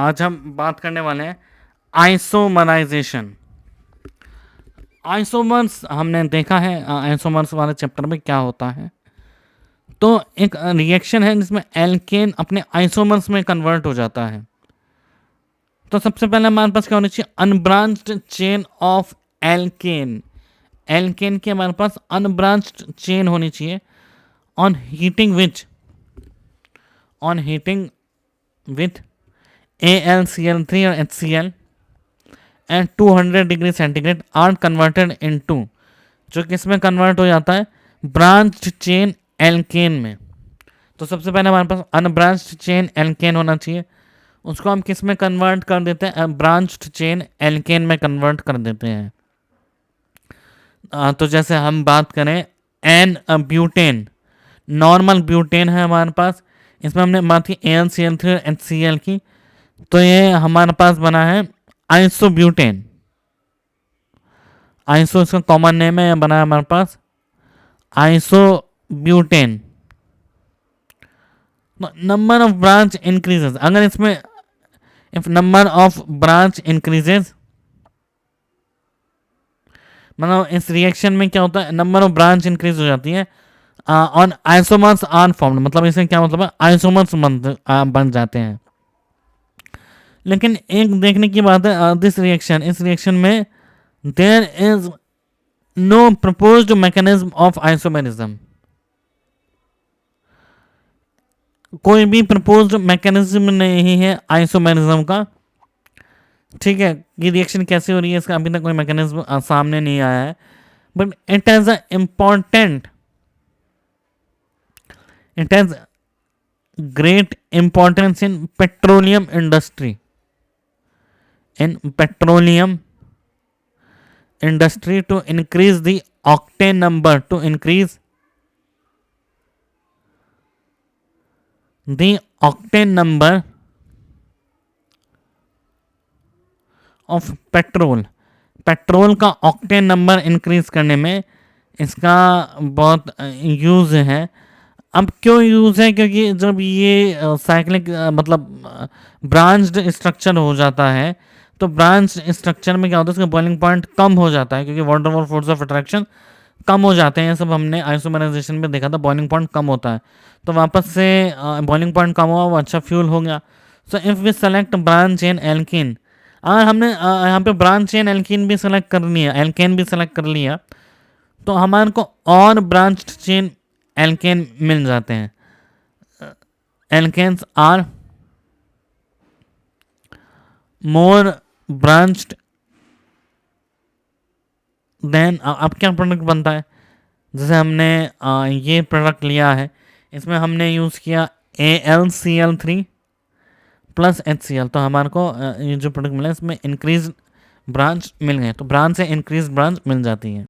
आज हम बात करने वाले हैं आइसोमराइजेशन। आइसोमर्स हमने देखा है आइसोमर्स वाले चैप्टर में क्या होता है। तो एक रिएक्शन है जिसमें एल्केन अपने आइसोमर्स में कन्वर्ट हो जाता है। तो सबसे पहले हमारे पास क्या होनी चाहिए, unbranched chain of alkane. Alkane की हमारे पास अनब्रांच्ड चेन होनी चाहिए ऑन हीटिंग विथ AlCl3 और HCl at 200 degree centigrade are converted into, जो किस में कन्वर्ट हो जाता है, ब्रांच्ड चेन एल्केन में। तो सबसे पहले हमारे पास अनब्रांच्ड चेन एल्केन होना चाहिए, उसको हम किस में कन्वर्ट कर देते हैं, ब्रांच्ड चेन एल्केन में कन्वर्ट कर देते हैं। तो जैसे हम बात करें एन ब्यूटेन, नॉर्मल ब्यूटेन है हमारे पास, इसमें हमने बात की AlCl3 और HCl की, तो ये हमारे पास बना है आइसोब्यूटेन। आइसो इसका कॉमन नेम है, बना है हमारे पास isobutane. Number of branch increases, अगर इसमें if number of branch increases, मतलब इस रिएक्शन में क्या होता है, नंबर ऑफ ब्रांच इंक्रीज हो जाती है ऑन आइसोमर्स आर फॉर्म्ड, मतलब इसमें क्या मतलब है, आइसोमर्स बन जाते हैं। लेकिन एक देखने की बात है, दिस रिएक्शन, इस रिएक्शन में there is no proposed mechanism of isomerism, कोई भी प्रपोज्ड मैकेनिज्म नहीं है आइसोमेरिज्म का। ठीक है, ये रिएक्शन कैसे हो रही है इसका अभी तक कोई मैकेनिज्म सामने नहीं आया है, but it has a important, it has great importance in petroleum industry, in petroleum industry to increase the octane number, to increase the octane number of petrol। Petrol का ऑक्टेन नंबर इंक्रीज करने में इसका बहुत use है। अब क्यों use है, क्योंकि जब ये साइक्लिक मतलब ब्रांच्ड स्ट्रक्चर हो जाता है, तो ब्रांच स्ट्रक्चर में क्या होता है, उसका बॉइलिंग पॉइंट कम हो जाता है, क्योंकि वाटर और फोर्स ऑफ अट्रैक्शन कम हो जाते हैं। ये सब हमने आइसोमराइजेशन में देखा था, बॉइलिंग पॉइंट कम होता है, तो वापस से बॉइलिंग पॉइंट कम हुआ, वो अच्छा फ्यूल हो गया। So if we select branch chain alkene, अगर हमने यहाँ पे ब्रांच चेन एल्कीन भी सेलेक्ट कर लिया, एल्केन भी सेलेक्ट कर लिया, तो हमारे को और ब्रांच्ड चेन एल्केन मिल जाते हैं। Alkanes are more branched than, अब क्या प्रोडक्ट बनता है, जैसे हमने ये प्रोडक्ट लिया है, इसमें हमने यूज़ किया AlCl3 प्लस HCl, तो हमारे को ये जो प्रोडक्ट मिला इसमें इंक्रीज ब्रांच मिल गए, तो ब्रांच से इंक्रीज ब्रांच मिल जाती है।